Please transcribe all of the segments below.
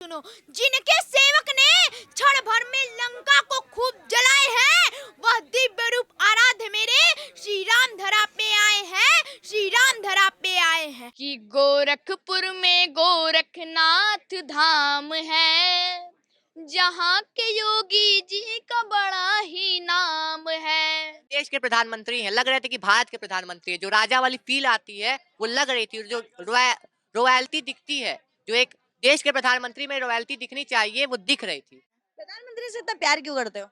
सुनो। जिनके सेवक ने क्षण भर में लंका को खूब जलाए हैं, वह दिव्य रूप आराध्य मेरे श्री राम धरा पे आए हैं, श्री राम धरा पे आए हैं। कि गोरखपुर में गोरखनाथ धाम है, जहाँ के योगी जी का बड़ा ही नाम है। देश के प्रधानमंत्री हैं, लग रहे थे कि भारत के प्रधानमंत्री है। जो राजा वाली फील आती है वो लग रही थी, जो रॉयल्टी दिखती है, जो एक देश के प्रधानमंत्री में रॉयल्टी दिखनी चाहिए, वो दिख रही थी। प्रधानमंत्री से इतना प्यार क्यों करते हो?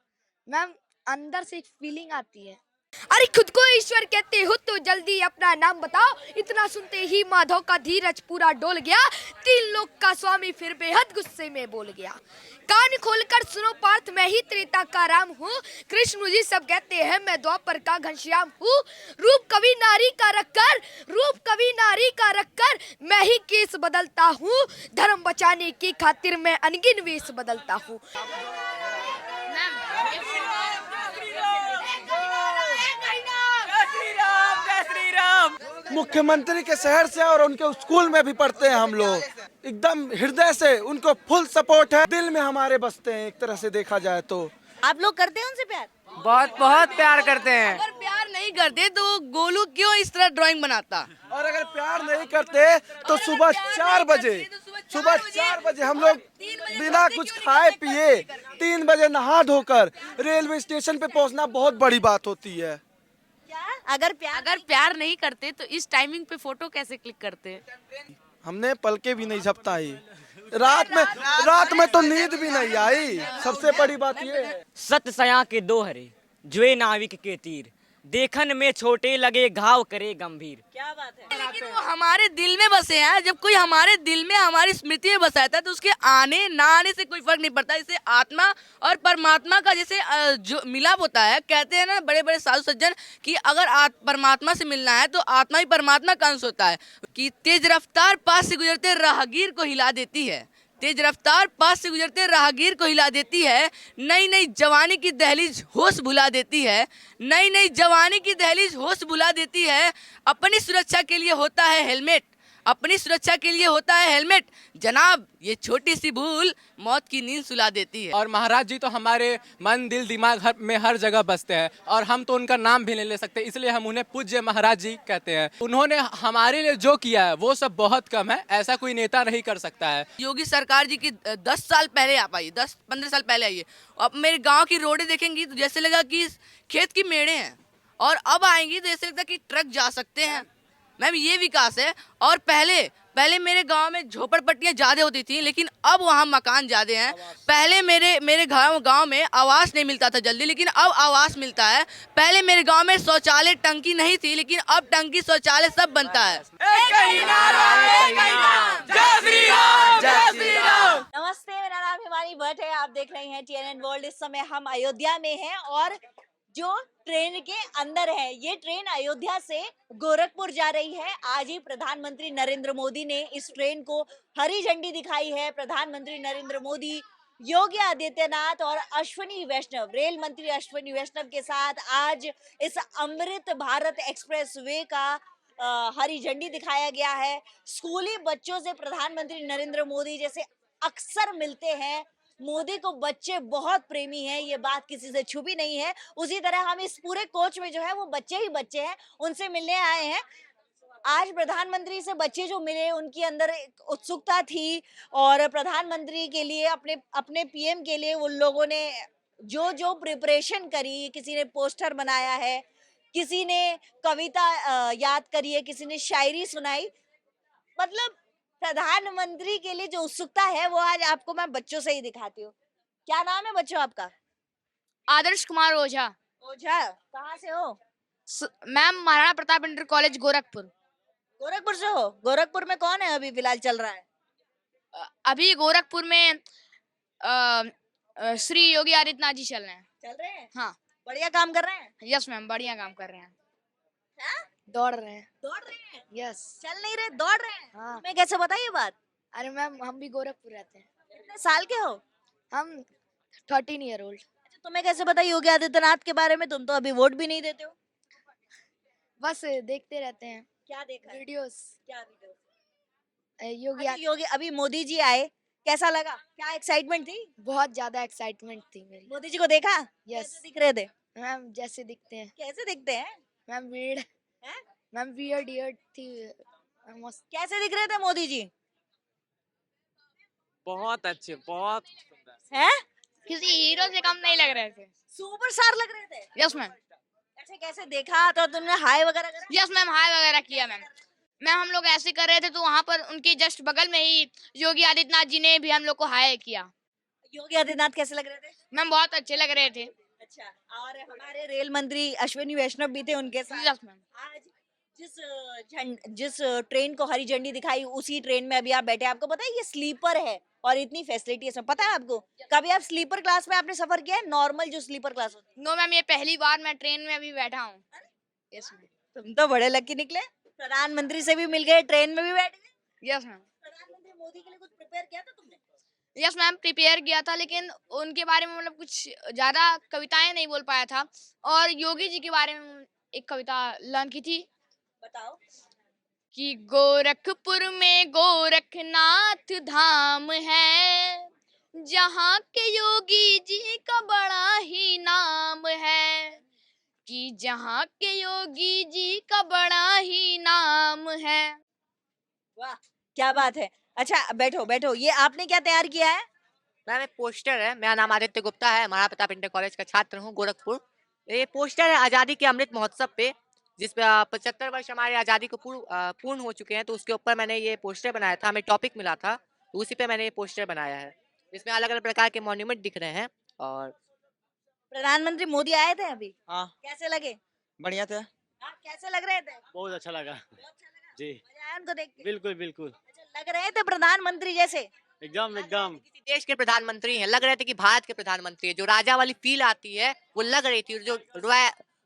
मैम, अंदर से एक फीलिंग आती है। अरे खुद को ईश्वर कहते हो तो जल्दी अपना नाम बताओ। इतना सुनते ही माधव का धीरज पूरा डोल गया। तीन लोक का स्वामी फिर बेहद गुस्से में बोल गया। कान खोलकर सुनो पार्थ, मैं ही त्रेता का राम हूँ। कृष्ण जी सब कहते हैं, मैं द्वापर का घनश्याम हूँ। रूप कवि नारी का रखकर, रूप कवि नारी का रखकर मैं ही केस बदलता हूँ। धर्म बचाने की खातिर मैं अनगिन वेश बदलता हूँ। मुख्यमंत्री के शहर से और उनके स्कूल में भी पढ़ते हैं हम लोग। एकदम हृदय से उनको फुल सपोर्ट है, दिल में हमारे बसते हैं एक तरह से देखा जाए तो। आप लोग करते हैं उनसे प्यार? बहुत प्यार करते हैं। अगर प्यार नहीं करते तो गोलू क्यों इस तरह ड्राइंग बनाता? और अगर प्यार नहीं करते तो सुबह 4 बजे हम लोग बिना कुछ खाए पिए 3 बजे नहा धोकर रेलवे स्टेशन पे पहुंचना बहुत बड़ी बात होती है। अगर प्यार नहीं करते तो इस टाइमिंग पे फोटो कैसे क्लिक करते? हमने पलके भी नहीं झपकाई। रात में तो नींद भी नहीं आई। सबसे बड़ी बात ये है, सत सया के दोहरे जुए नाविक के तीर, देखन में छोटे लगे घाव करे गंभीर। क्या बात है। लेकिन वो हमारे दिल में बसे हैं। जब कोई हमारे दिल में, हमारी स्मृति में बसा था तो उसके आने ना आने से कोई फर्क नहीं पड़ता। जैसे आत्मा और परमात्मा का जैसे जो मिलाप होता है, कहते हैं ना बड़े बड़े साधु सज्जन कि अगर परमात्मा से मिलना है तो आत्मा ही परमात्मा का अंश होता है। कि तेज रफ्तार पास से गुजरते राहगीर को हिला देती है, तेज रफ्तार पास से गुजरते राहगीर को हिला देती है। नई नई जवानी की दहलीज होश भुला देती है, नई नई जवानी की दहलीज होश भुला देती है। अपनी सुरक्षा के लिए होता है हेलमेट, अपनी सुरक्षा के लिए होता है हेलमेट। जनाब, ये छोटी सी भूल मौत की नींद सुला देती है। और महाराज जी तो हमारे मन दिल दिमाग में हर जगह बसते हैं, और हम तो उनका नाम भी नहीं ले सकते, इसलिए हम उन्हें पूज्य महाराज जी कहते हैं। उन्होंने हमारे लिए जो किया है वो सब बहुत कम है, ऐसा कोई नेता नहीं कर सकता है। योगी सरकार जी की 10 साल पहले आप आइए, 10-15 साल पहले आइए। अब मेरे गाँव की रोडें देखेंगी तो जैसे लगा कि खेत की मेड़े हैं, और अब आएंगी तो ऐसे लगता कि ट्रक जा सकते हैं। मैम, ये विकास है। और पहले मेरे गांव में झोपड़पट्टियां ज्यादा होती थी, लेकिन अब वहां मकान ज्यादा हैं। पहले मेरे गांव में आवास नहीं मिलता था जल्दी, लेकिन अब आवास मिलता है। पहले मेरे गांव में शौचालय टंकी नहीं थी, लेकिन अब टंकी शौचालय सब बनता है। नमस्ते, मेरा नाम हिमानी भट्ट है। आप देख रहे हैं TNN वर्ल्ड। इस समय हम अयोध्या में हैं और जो ट्रेन के अंदर है, ये ट्रेन अयोध्या से गोरखपुर जा रही है। आज ही प्रधानमंत्री नरेंद्र मोदी ने इस ट्रेन को हरी झंडी दिखाई है। प्रधानमंत्री नरेंद्र मोदी, योगी आदित्यनाथ और अश्विनी वैष्णव, रेल मंत्री अश्विनी वैष्णव के साथ आज इस अमृत भारत एक्सप्रेस वे का हरी झंडी दिखाया गया है। स्कूली बच्चों से प्रधानमंत्री नरेंद्र मोदी जैसे अक्सर मिलते हैं। मोदी को बच्चे बहुत प्रेमी हैं, ये बात किसी से छुपी नहीं है। उसी तरह हम इस पूरे कोच में जो है वो बच्चे ही बच्चे हैं, उनसे मिलने आए हैं। आज प्रधानमंत्री से बच्चे जो मिले, उनके अंदर एक उत्सुकता थी और प्रधानमंत्री के लिए, अपने PM के लिए उन लोगों ने जो जो प्रिपरेशन करी, किसी ने पोस्टर बनाया है, किसी ने कविता याद करी है, किसी ने शायरी सुनाई। मतलब प्रधानमंत्री के लिए जो उत्सुकता है वो आज आपको मैं बच्चों से ही दिखाती हूँ। क्या नाम है बच्चों आपका? आदर्श कुमार ओझा। ओझा, कहाँ से हो? Ma'am, Maharana Pratap inter college Gorakhpur. Gorakhpur से हो? गोरखपुर में कौन है अभी फिलहाल चल रहा है? अभी गोरखपुर में श्री योगी आदित्यनाथ जी चल रहे हैं। हाँ, बढ़िया काम कर रहे हैं। यस मैम, बढ़िया काम कर रहे हैं। हाँ? दौड़ रहे हैं। यस। चल नहीं रहे, दौड़ रहे हैं। हाँ। तुम्हें कैसे पता ये बात? अरे मैम, हम भी गोरखपुर रहते हैं। कितने साल के हो? हम 13 ईयर ओल्ड। अच्छा, तुम्हें कैसे पता योगी आदित्यनाथ के बारे में? तुम तो अभी वोट भी नहीं देते हो। बस देखते रहते हैं। क्या देखा है? वीडियोस। क्या वीडियो? योगी अच्छा, योगी, अभी मोदी जी आए, कैसा लगा? क्या एक्साइटमेंट थी? बहुत ज्यादा एक्साइटमेंट थी मेरी। मोदी जी को देखा? यस कैसे दिख रहे थे? मैम, जैसे दिखते हैं कैसे दिखते हैं? मैम, वियर्ड हैं? मैम, वियर्ड थी मस्त। कैसे दिख रहे थे मोदी जी? बहुत अच्छे, बहुत सुंदर। हैं? किसी हीरो से कम नहीं लग रहे थे। सुपरस्टार लग रहे थे। Yes ma'am. अच्छा, कैसे देखा तो तुमने हाय वगैरह करा? यस मैम, हाय वगैरह किया मैम। मैम हम लोग ऐसे कर रहे थे तो वहाँ पर उनके जस्ट बगल में ही योगी आदित्यनाथ जी ने भी हम लोग को हाय किया। योगी आदित्यनाथ कैसे लग रहे थे? मैम बहुत अच्छे लग रहे थे। अच्छा, और हमारे रेल मंत्री अश्विनी वैष्णव भी थे उनके साथ। Yes ma'am. आज जिस ट्रेन को हरी झंडी दिखाई उसी ट्रेन में अभी आप बैठे हैं। आपको पता है ये स्लीपर है और इतनी फैसिलिटी है इसमें, पता है आपको? कभी आप स्लीपर क्लास में आपने सफर किया है? नॉर्मल जो स्लीपर क्लास होती नो मैम, ये पहली बार मैं ट्रेन में अभी बैठा हूँ। Yes ma'am. है? तुम तो बड़े लकी निकले, प्रधानमंत्री से भी मिल गए, ट्रेन में भी बैठ गए। Yes ma'am. प्रधानमंत्री मोदी के लिए कुछ प्रिपेयर किया था तुमने? यस मैम, प्रिपेयर किया था लेकिन उनके बारे में मतलब कुछ ज्यादा कविताएं नहीं बोल पाया था। और योगी जी के बारे में एक कविता लर्न की थी बताओ। कि गोरखपुर में गोरखनाथ धाम है, जहाँ के योगी जी का बड़ा ही नाम है। कि जहाँ के योगी जी का बड़ा ही नाम है। वाह, क्या बात है। अच्छा, बैठो बैठो, ये आपने क्या तैयार किया है? मैम एक पोस्टर है। मेरा नाम आदित्य गुप्ता है, महाराणा प्रताप इंटर कॉलेज का छात्र हूँ, गोरखपुर। ये पोस्टर है आज़ादी के अमृत महोत्सव पे, जिसपे 75 वर्ष हमारी आज़ादी को पूर्ण हो चुके हैं। तो उसके ऊपर मैंने ये पोस्टर बनाया था, हमें टॉपिक मिला था, तो उसी पे मैंने ये पोस्टर बनाया है। इसमें अलग अलग प्रकार के मॉन्यूमेंट दिख रहे हैं। और प्रधानमंत्री मोदी आए थे अभी, हाँ, कैसे लगे? बढ़िया थे। हाँ, कैसे लग रहे थे? बहुत अच्छा लगा। बहुत अच्छा लगा? जी, मजा आया उनको देख के? बिल्कुल बिल्कुल, अच्छा, लग रहे थे प्रधानमंत्री जैसे? एकदम एकदम। किसी देश के प्रधानमंत्री हैं, लग रहे थे कि भारत के प्रधानमंत्री है। जो राजा वाली फील आती है वो लग रही थी, और जो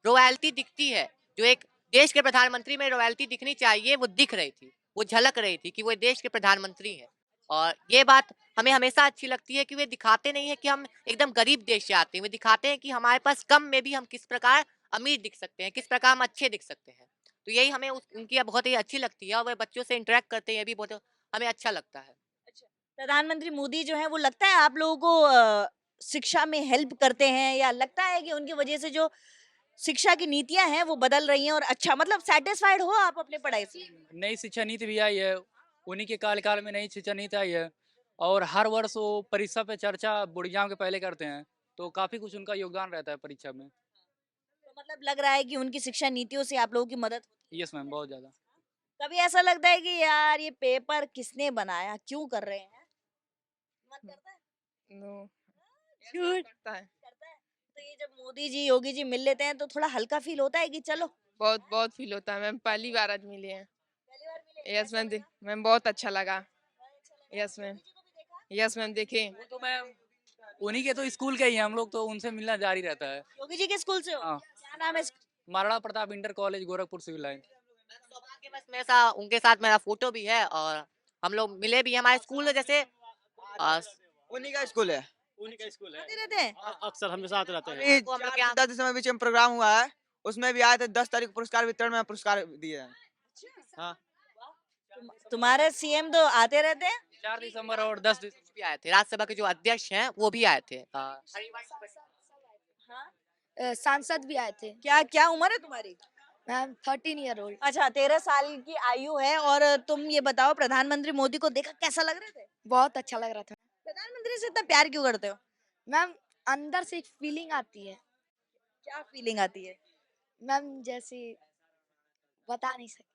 रॉयल्टी दिखती है, जो एक देश के प्रधानमंत्री में रॉयल्टी दिखनी चाहिए, वो दिख रही थी, वो झलक रही थी कि वो देश के प्रधानमंत्री हैं। और ये बात हमें हमेशा अच्छी लगती है कि वे दिखाते नहीं है कि हम एकदम गरीब देश से आते हैं, वे दिखाते हैं कि हमारे पास कम में भी हम किस प्रकार अमीर दिख सकते हैं, किस प्रकार हम अच्छे दिख सकते हैं। तो यही हमें उनकी बहुत ही अच्छी लगती है, और वे बच्चों से इंटरेक्ट करते हैं, ये भी बहुत हमें अच्छा लगता है। प्रधानमंत्री मोदी जो है वो लगता है आप लोगों को शिक्षा में हेल्प करते हैं, या लगता है कि उनकी वजह से जो शिक्षा की नीतियां हैं वो बदल रही हैं और अच्छा, मतलब सेटिस्फाइड हो आप अपने पढ़ाई से? नई शिक्षा नीति भी आई है, उन्हीं के कार्यकाल में नई शिक्षा नीति आई है। और हर वर्ष वो परीक्षा पे चर्चा बोर्ड एग्जाम के पहले करते हैं, तो काफी कुछ उनका योगदान रहता है परीक्षा में। तो मतलब लग रहा है कि उनकी शिक्षा नीतियों से आप लोगों की मदद होती है। यस मैम, बहुत ज्यादा। कभी ऐसा लगता है कि यार ये पेपर किसने बनाया, क्यों कर रहे हैं? मन करता है? नो। करता है। तो ये जब मोदी जी योगी जी मिल लेते हैं तो थोड़ा हल्का फील होता है कि चलो बहुत बहुत फील होता है मैम, पहली बार आज मिले हैं। पहली बार मिले। यस मैम, मैम बहुत अच्छा लगा। Yes ma'am. यस मैम, देखे। वो तो मैं उन्हीं के तो स्कूल के ही हैं, हम लोग तो उनसे मिलना जारी रहता है। योगी जी के स्कूल से हो? हाँ। क्या नाम है? Maharana Pratap inter college, Gorakhpur civil line. सौभाग्यवश मेरे साथ उनके साथ मेरा फोटो भी है, और हम लोग मिले भी हैं। हमारे स्कूल जैसे उन्हीं का स्कूल है। उन्हीं का स्कूल आते रहते हैं? अक्सर हम साथ रहते हैं। अभी हम लोग के यहाँ 10 दिसंबर बीच में प्रोग्राम हुआ है, उसमें भी आए थे। 10 तारीख को पुरस्कार वितरण में पुरस्कार दिए हैं। हाँ, तुम्हारे सीएम तो आते रहते हैं? 4 दिसंबर और 10 दिसंबर भी आए थे। राज्यसभा के जो अध्यक्ष हैं वो भी आए थे। सांसद भी आए थे। क्या क्या उम्र है तुम्हारी? Ma'am 13 year old. अच्छा, 13 साल की आयु है। और तुम ये बताओ, प्रधानमंत्री मोदी को देखा कैसा लग रहे थे? बहुत अच्छा लग रहा था। प्रधानमंत्री से इतना प्यार क्यों करते हो? मैम, अंदर से एक फीलिंग आती है क्या फीलिंग आती है? मैम, जैसे बता नहीं सकते।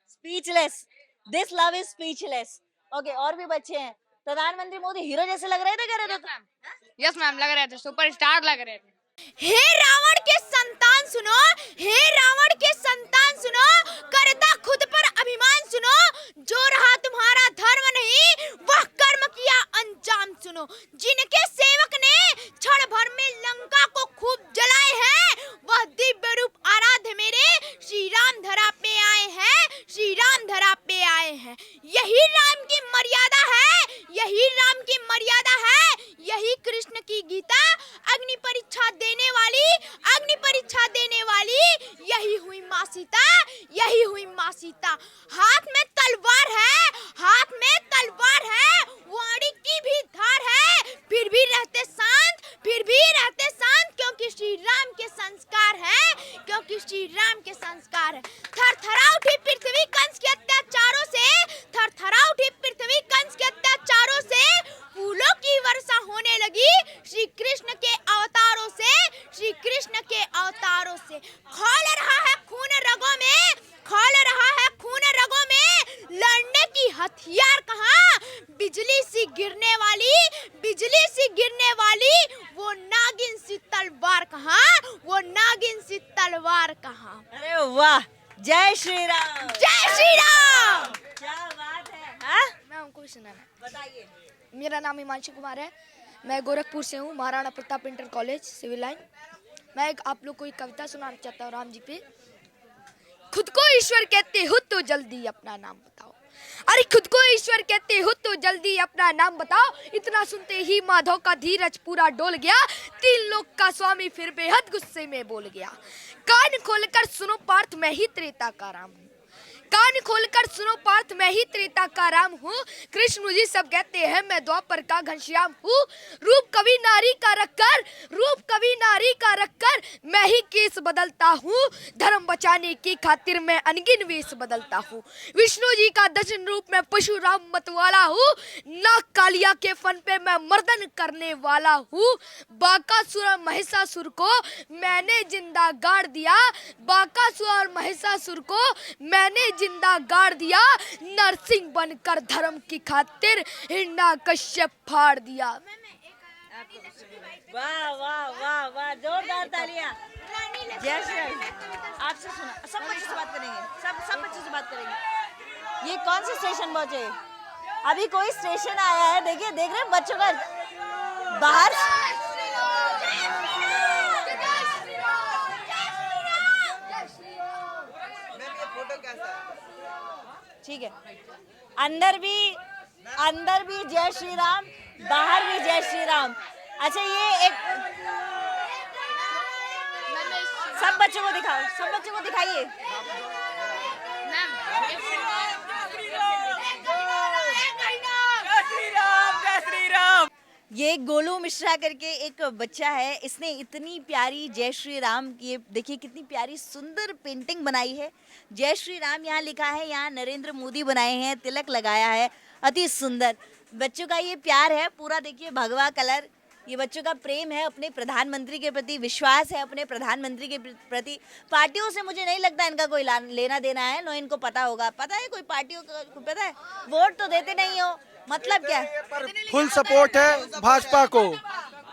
Speechless, this love is speechless. Okay, और भी बच्चे हैं। प्रधानमंत्री मोदी हीरो जैसे लग रहे थे, कह रहे थे? यस मैम, लग रहे थे, सुपरस्टार लग रहे थे। हे रावण के संतान सुनो, हे रावण के संतान सुनो, करता खुद पर अभिमान सुनो, जो रहा तुम्हारा धर्म नहीं वह कर्म किया अंजाम सुनो। जिनके सेवक ने क्षण भर में लंका को खूब जलाए हैं, वह दिव्य रूप आराध्य मेरे श्री राम धरा पे आए हैं, श्री राम धरा पे आए हैं। यही राम की मर्यादा है, यही राम की मर्यादा है, यही कृष्ण की गीता। अग्नि परीक्षा देने वाली, अग्नि परीक्षा देने वाली, यही हुई माँ सीता, यही हुई माँ सीता। हाथ में तलवार है, हाथ में तलवार है, वाणी की प्यार कहाँ, बिजली सी गिरने वाली वो नागिन सी तलवार कहाँ, वो नागिन सी तलवार कहाँ। अरे वाह, जय श्री राम। जय श्री राम। क्या बात है। हाँ? मैं हमको सुनाना बताइए। मेरा नाम हिमांशु कुमार है, मैं गोरखपुर से हूँ, Maharana Pratap inter college civil line. मैं आप लोग को एक कविता सुनाना चाहता हूँ राम जी पे। खुद को ईश्वर कहते हो तो जल्दी अपना नाम बताओ। अरे खुद को ईश्वर कहते हो तो जल्दी अपना नाम बताओ। इतना सुनते ही माधव का धीरज पूरा डोल गया। 3 लोक का स्वामी फिर बेहद गुस्से में बोल गया। कान खोलकर सुनो पार्थ, मैं ही त्रेता का राम हूँ। कान खोलकर सुनो पार्थ, मैं ही त्रेता का राम हूँ। कृष्ण जी सब कहते हैं मैं द्वापर का घनश्याम हूँ। रूप कवि नारी का रखकर मैं ही केस बदलता हूँ। धर्म बचाने की खातिर मैं अनगिन वेश बदलता हूँ। विष्णु जी का दर्शन रूप में परशुराम मतवाला हूँ। नाग कालिया के फन पे मैं मर्दन करने वाला हूँ। बाकासुर और महिषासुर को मैंने जिंदा गाड़ दिया। बाकासुर और महिषासुर को मैंने जिंदा गाड़ दिया। नरसिंह बनकर धर्म की खातिर हिरण्यकश्यप फाड़ दिया। वाह वाह वाह वाह, जोरदार तालियां। जय श्री राम। आपसे सुना, सब बच्चों से बात करेंगे, सब बच्चों से बात करेंगे। ये कौन सा स्टेशन पहुंचे? अभी कोई स्टेशन आया है, देखिए, देख रहे हैं बच्चों का बाहर। ठीक है, अंदर भी जय श्री राम, बाहर भी जय श्री राम। अच्छा, ये एक सब बच्चों को दिखाओ, सब बच्चों को दिखाइए। ये गोलू मिश्रा करके एक बच्चा है, इसने इतनी प्यारी जय श्री राम की, देखिए कितनी प्यारी सुंदर पेंटिंग बनाई है। जय श्री राम यहाँ लिखा है, यहाँ नरेंद्र मोदी बनाए हैं, तिलक लगाया है, अति सुंदर। बच्चों का ये प्यार है पूरा, देखिए भगवा कलर, ये बच्चों का प्रेम है अपने प्रधानमंत्री के प्रति, विश्वास है अपने प्रधानमंत्री के प्रति। पार्टियों से मुझे नहीं लगता इनका कोई लेना देना है, नो इनको पता होगा। पता है कोई पार्टियों को पता है? वोट तो देते नहीं हो, मतलब क्या? पर फुल सपोर्ट है भाजपा को,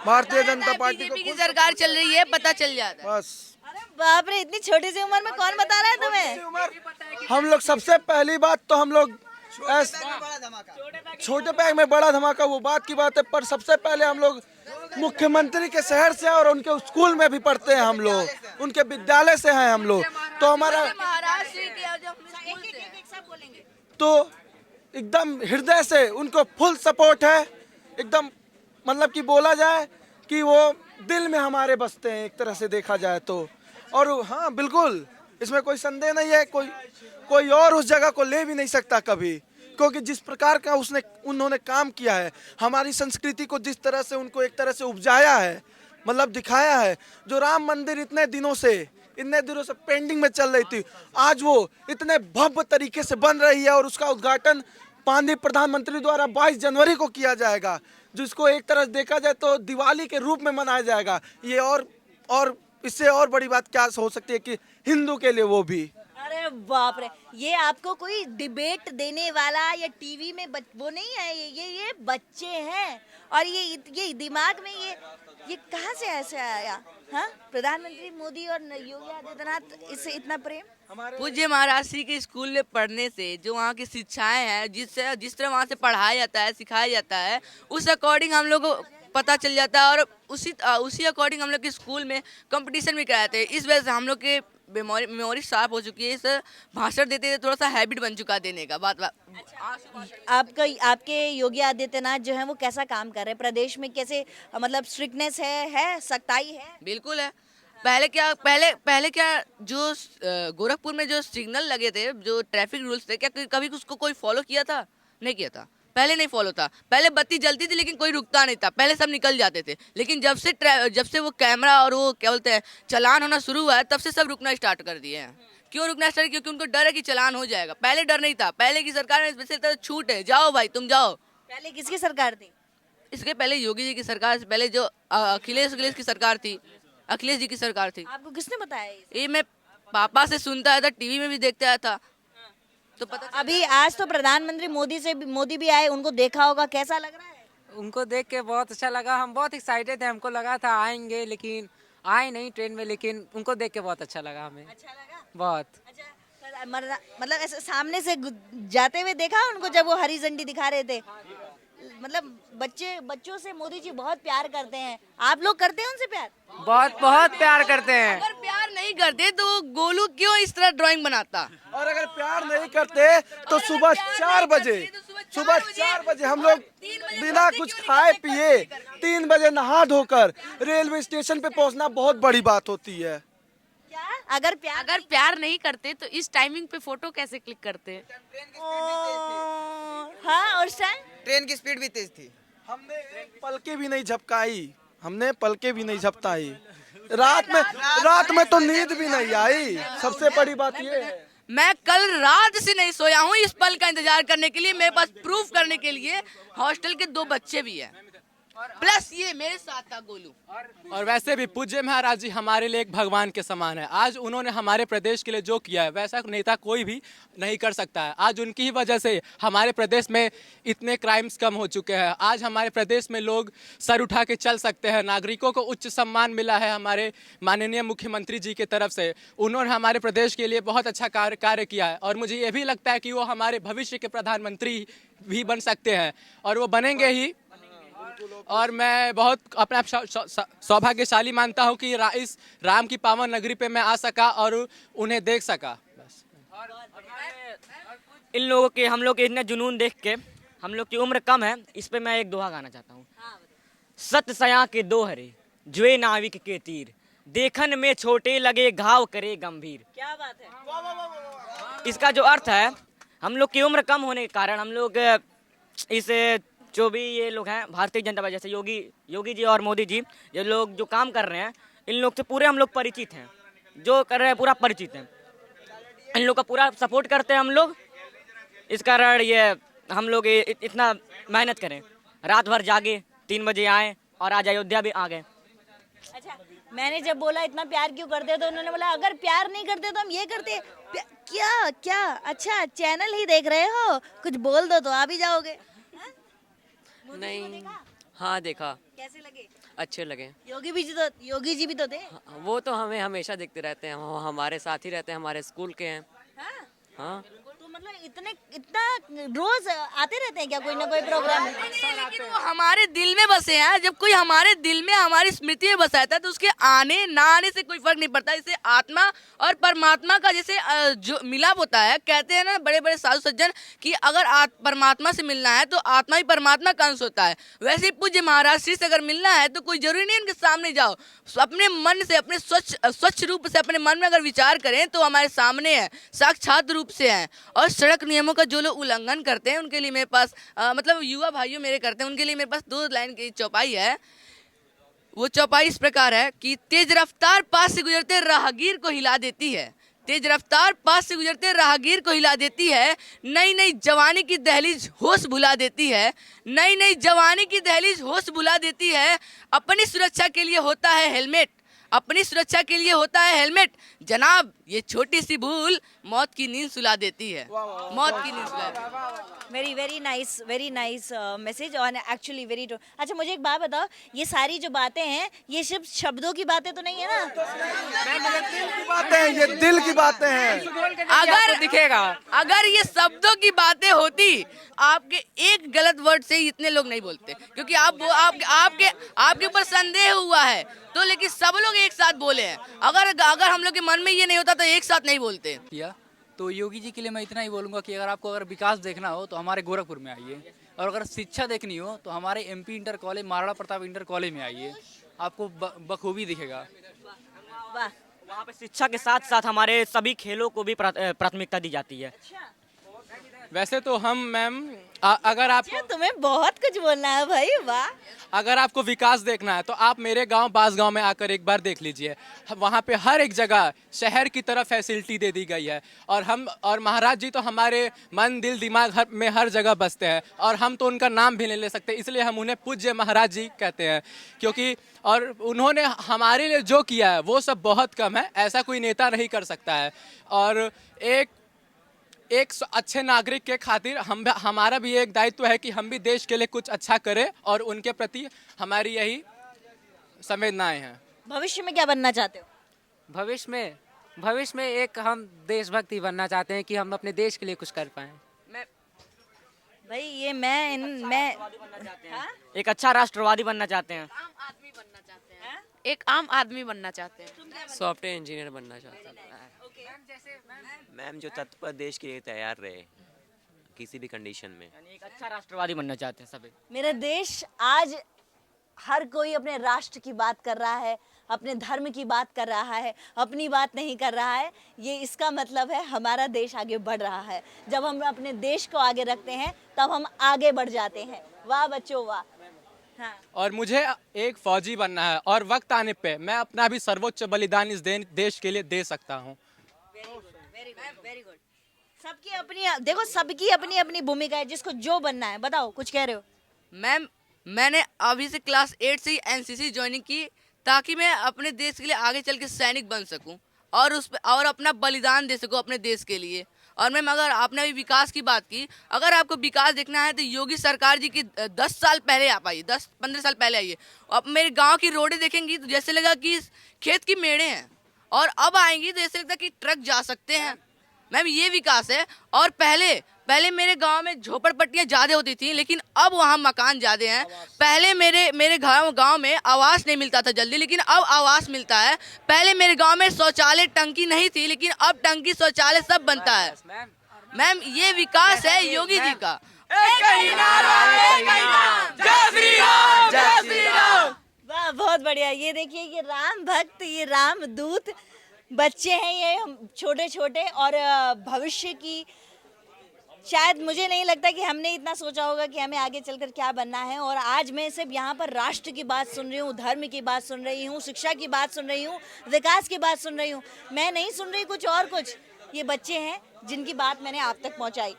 भारतीय जनता पार्टी को। की सरकार चल रही है, पता चल जाता है। बस। अरे बाप रे, इतनी छोटी सी उम्र में कौन बता रहा है तुम्हें? हम लोग सबसे पहली बात तो हम लोग छोटे बैग में बड़ा धमाका, वो बात की बात है, पर सबसे पहले हम लोग मुख्यमंत्री के शहर से और उनके स्कूल में भी पढ़ते हैं हम लोग, उनके विद्यालय से हैं हम लोग, तो हमारा तो एकदम हृदय से उनको फुल सपोर्ट है एकदम। मतलब कि बोला जाए कि वो दिल में हमारे बसते हैं एक तरह से देखा जाए तो। और हाँ बिल्कुल, इसमें कोई संदेह नहीं है, कोई और उस जगह को ले भी नहीं सकता कभी, क्योंकि जिस प्रकार का उन्होंने काम किया है, हमारी संस्कृति को जिस तरह से उनको एक तरह से उपजाया है, मतलब दिखाया है। जो राम मंदिर इतने दिनों से पेंडिंग में चल रही थी, आज वो इतने भव्य तरीके से बन रही है और उसका उद्घाटन माननीय प्रधानमंत्री द्वारा 22 जनवरी को किया जाएगा, जिसको एक तरह देखा जाए तो दिवाली के रूप में मनाया जाएगा। ये और इससे और बड़ी बात क्या हो सकती है कि हिंदू के लिए वो भी। अरे बाप रे, ये आपको कोई डिबेट देने वाला या टीवी में वो नहीं है, ये बच्चे हैं। और ये दिमाग में ये कहाँ से ऐसे आया? हाँ, प्रधानमंत्री मोदी और योगी आदित्यनाथ, इससे इतना प्रेम। पूज्य महाराज श्री के स्कूल में पढ़ने से जो वहाँ की शिक्षाएं हैं, जिस तरह वहाँ से पढ़ाया जाता है, सिखाया जाता है, उस अकॉर्डिंग हम लोग को पता चल जाता है। और उसी अकॉर्डिंग हम लोग के स्कूल में कंपटीशन भी कराते हैं। इस वजह से हम लोग के मेमोरी शार्प हो चुकी है। इस भाषण देते थोड़ा सा हैबिट बन चुका है देने का। बात आपके योगी आदित्यनाथ जो है वो कैसा काम कर रहे हैं प्रदेश में? कैसे, मतलब स्ट्रिक्टनेस है, सख्ताई है? बिल्कुल है। पहले क्या जो गोरखपुर में जो सिग्नल लगे थे, जो ट्रैफिक रूल्स थे, क्या कभी उसको कोई फॉलो किया था? नहीं किया था। पहले नहीं फॉलो था। पहले बत्ती जलती थी लेकिन कोई रुकता नहीं था, पहले सब निकल जाते थे। लेकिन जब से वो कैमरा और वो क्या बोलते हैं चालान होना शुरू हुआ है, तब से सब रुकना स्टार्ट कर दिए हैं। क्यों रुकना स्टार्ट? क्योंकि उनको डर है कि चालान हो जाएगा। पहले डर नहीं था। पहले की सरकार में स्पेशल छूट है, जाओ भाई तुम जाओ। पहले किसकी सरकार थी? इसके पहले योगी जी की सरकार से पहले जो अखिलेश की सरकार थी, अखिलेश जी की सरकार थी। आपको किसने बताया ये मैं पापा से सुनता आया था, टीवी में भी देखते आया था। तो पता अभी आज तो प्रधानमंत्री मोदी भी आए, उनको देखा होगा, कैसा लग रहा है? उनको देख के बहुत अच्छा लगा। हम बहुत एक्साइटेड थे, हमको लगा था आएंगे लेकिन आए नहीं ट्रेन में, लेकिन उनको देख के बहुत अच्छा लगा हमें। अच्छा लगा? बहुत। अच्छा, मतलब ऐसे सामने से जाते हुए देखा उनको जब वो हरी झंडी दिखा रहे थे? मतलब बच्चों से मोदी जी बहुत प्यार करते हैं, आप लोग करते हैं उनसे प्यार? बहुत बहुत प्यार करते हैं। अगर प्यार नहीं करते तो गोलू क्यों इस तरह ड्राइंग बनाता? और अगर प्यार नहीं करते तो सुबह 4 बजे हम लोग बिना कुछ खाए पिए 3 बजे नहा धोकर रेलवे स्टेशन पे पहुंचना बहुत बड़ी बात होती है। क्या अगर प्यार नहीं करते तो इस टाइमिंग पे फोटो कैसे क्लिक करते? हाँ, और उस टाइम ट्रेन की स्पीड भी तेज थी। हमने एक पलके भी नहीं झपकाई। रात में तो नींद भी नहीं आई। सबसे बड़ी बात ये है, मैं कल रात से नहीं सोया हूँ इस पल का इंतजार करने के लिए। मेरे पास प्रूफ करने के लिए हॉस्टल के 2 बच्चे भी हैं, प्लस ये मेरे साथ था गोलू। और वैसे भी पूज्य महाराज जी हमारे लिए एक भगवान के समान है। आज उन्होंने हमारे प्रदेश के लिए जो किया है वैसा नेता कोई भी नहीं कर सकता है। आज उनकी ही वजह से हमारे प्रदेश में इतने क्राइम्स कम हो चुके हैं। आज हमारे प्रदेश में लोग सर उठा के चल सकते हैं। नागरिकों को उच्च सम्मान मिला है हमारे माननीय मुख्यमंत्री जी की तरफ से। उन्होंने हमारे प्रदेश के लिए बहुत अच्छा कार्य किया है और मुझे ये भी लगता है कि वो हमारे भविष्य के प्रधानमंत्री भी बन सकते हैं और वो बनेंगे ही। और मैं बहुत अपना सौभाग्यशाली मानता हूं कि इस राम की पावन नगरी पे मैं आ सका और उन्हें देख सका। बस इन लोगों के, हम लोग के इतने जुनून देख के, हम लोग की उम्र कम है, इस पे मैं एक दोहा गाना चाहता हूँ। सत सया के दोहरे जुए नाविक के तीर, देखन में छोटे लगे घाव करे गंभीर। क्या बात है? इसका जो अर्थ है, हम लोग की उम्र कम होने के कारण हम लोग इस जो भी ये लोग हैं भारतीय जनता पार्टी, जैसे योगी जी और मोदी जी, ये लोग जो काम कर रहे हैं, इन लोग से पूरे हम लोग परिचित हैं। जो कर रहे हैं पूरा परिचित हैं, इन लोग का पूरा सपोर्ट करते हैं हम लोग। इस कारण ये हम लोग इतना मेहनत करें, रात भर जागे, 3 बजे आए और आज अयोध्या भी आ गए। अच्छा, मैंने जब बोला इतना प्यार क्यों करते हो तो उन्होंने बोला अगर प्यार नहीं करते तो हम ये करते। क्या? अच्छा, चैनल ही देख रहे हो, कुछ बोल दो तो आ भी जाओगे। नहीं, हाँ देखा। कैसे लगे? अच्छे लगे। योगी जी भी तो थे। वो तो हमें हमेशा दिखते रहते हैं, वो हमारे साथ ही रहते हैं, हमारे स्कूल के हैं। हाँ। तो मतलब इतना रोज आते रहते हैं क्या कोई ना कोई प्रोग्राम? लेकिन वो हमारे दिल में बसे हैं। जब कोई हमारे दिल में, हमारी स्मृति में बसा था तो उसके आने ना आने से कोई फर्क नहीं पड़ता। इसे आत्मा और परमात्मा का जैसे जो मिलाप होता है, कहते हैं ना बड़े बड़े साधु सज्जन कि अगर परमात्मा से मिलना है तो आत्मा ही परमात्मा का अंश होता है। वैसे ही पूज्य महाराज श्री से अगर मिलना है तो कोई जरूरी नहीं उनके सामने जाओ, अपने मन से, अपने स्वच्छ रूप से अपने मन में अगर विचार करें तो हमारे सामने है, साक्षात रूप से है। और सड़क नियमों का जो लोग उल्लंघन करते हैं उनके लिए मेरे पास मतलब युवा भाइयों मेरे करते हैं, उनके लिए मेरे पास 2 लाइन की चौपाई है। वो चौपाई इस प्रकार है कि तेज रफ्तार पास से गुजरते राहगीर को हिला देती है, तेज रफ्तार पास से गुजरते राहगीर को हिला देती है। नई नई जवानी की दहलीज होश भुला देती है, नई नई जवानी की दहलीज होश भुला देती है। अपनी सुरक्षा के लिए होता है हेलमेट, अपनी सुरक्षा के लिए होता है हेलमेट। जनाब, ये छोटी सी भूल मौत की नींद सुला देती है, मौत की नींद सुला देती है। वेरी नाइस मैसेज और एक्चुअली वेरी ट्रू। अच्छा, मुझे एक बात बताओ, ये सारी जो बातें हैं ये सिर्फ शब्दों की बातें तो नहीं है ना? ये दिल की बातें हैं। अगर दिखेगा, अगर ये शब्दों की बातें होती, आपके एक गलत वर्ड से इतने लोग नहीं बोलते, क्योंकि आपके ऊपर संदेह हुआ है तो, लेकिन सब लोग एक साथ बोले हैं। अगर हम लोग के मन में ये नहीं होता तो एक साथ नहीं बोलते। तो योगी जी के लिए मैं इतना ही बोलूँगा कि अगर विकास देखना हो तो हमारे गोरखपुर में आइए, और अगर शिक्षा देखनी हो तो हमारे MP inter college, Maharana Pratap inter college में आइए, आपको बखूबी दिखेगा। वाह। वहाँ पे शिक्षा के साथ साथ हमारे सभी खेलों को भी प्राथमिकता दी जाती है। वैसे तो हम मैम अगर आपको तुम्हें बहुत कुछ बोलना है भाई, वाह। अगर आपको विकास देखना है तो आप मेरे गांव बासगांव में आकर एक बार देख लीजिए। वहाँ पे हर एक जगह शहर की तरह फैसिलिटी दे दी गई है, और महाराज जी तो हमारे मन दिल दिमाग में हर जगह बसते हैं, और हम तो उनका नाम भी नहीं ले सकते, इसलिए हम उन्हें पूज्य महाराज जी कहते हैं। क्योंकि और उन्होंने हमारे लिए जो किया है वो सब बहुत कम है, ऐसा कोई नेता नहीं कर सकता है। और एक अच्छे नागरिक के खातिर हमारा भी एक दायित्व है कि हम भी देश के लिए कुछ अच्छा करें और उनके प्रति हमारी यही संवेदनाएं हैं। भविष्य में क्या बनना चाहते हो? भविष्य में एक हम देशभक्ति बनना चाहते हैं कि हम अपने देश के लिए कुछ कर पाएं। भाई ये मैं एक अच्छा राष्ट्रवादी बनना चाहते हैं। एक आम आदमी बनना चाहते हैं। सॉफ्टवेयर इंजीनियर बनना चाहता हूँ। मैम जो तत्पर देश के लिए तैयार रहे किसी भी कंडीशन में। यानी एक अच्छा राष्ट्रवादी बनना चाहते हैं सभी। मेरा देश आज हर कोई अपने राष्ट्र की बात कर रहा है, अपने धर्म की बात कर रहा है, अपनी बात नहीं कर रहा है। ये इसका मतलब है हमारा देश आगे बढ़ रहा है। जब हम अपने देश को आगे रखते हैं तब हम आगे बढ़ जाते हैं। वाह बच्चों वाह। हाँ। और मुझे एक फौजी बनना है और वक्त आने पे मैं अपना भी सर्वोच्च बलिदान इस देश के लिए दे सकता हूँ। Very good. सबकी अपनी देखो, सबकी अपनी अपनी भूमिका है। जिसको जो बनना है। बताओ, कुछ कह रहे हो? मैम मैंने अभी से क्लास 8 से ही एनसीसी ज्वाइनिंग की ताकि मैं अपने देश के लिए आगे चल के सैनिक बन सकूं और अपना बलिदान दे सकूं अपने देश के लिए। और मैम अगर आपने अभी विकास की बात की, अगर आपको विकास देखना है तो योगी सरकार जी की 10 साल पहले आप आइए, 10-15 साल पहले आइए। अब मेरे गांव की रोडें देखेंगी तो जैसे लगा कि खेत की मेड़े हैं, और अब आएंगी तो ऐसे लगता है कि ट्रक जा सकते हैं। मैम ये विकास है। और पहले मेरे गांव में झोपड़पट्टियां ज्यादा होती थी, लेकिन अब वहां मकान ज्यादा हैं। पहले मेरे गांव में आवास नहीं मिलता था जल्दी, लेकिन अब आवास मिलता है। पहले मेरे गांव में शौचालय टंकी नहीं थी, लेकिन अब टंकी शौचालय सब बनता है। मैम ये विकास है योगी जी का। वाह, बहुत बढ़िया। ये देखिए, ये राम भक्त, ये राम दूत बच्चे हैं, ये छोटे छोटे। और भविष्य की शायद मुझे नहीं लगता कि हमने इतना सोचा होगा कि हमें आगे चलकर क्या बनना है। और आज मैं सिर्फ यहाँ पर राष्ट्र की बात सुन रही हूँ, धर्म की बात सुन रही हूँ, शिक्षा की बात सुन रही हूँ, विकास की बात सुन रही हूँ। मैं नहीं सुन रही कुछ और कुछ। ये बच्चे हैं जिनकी बात मैंने आप तक पहुँचाई।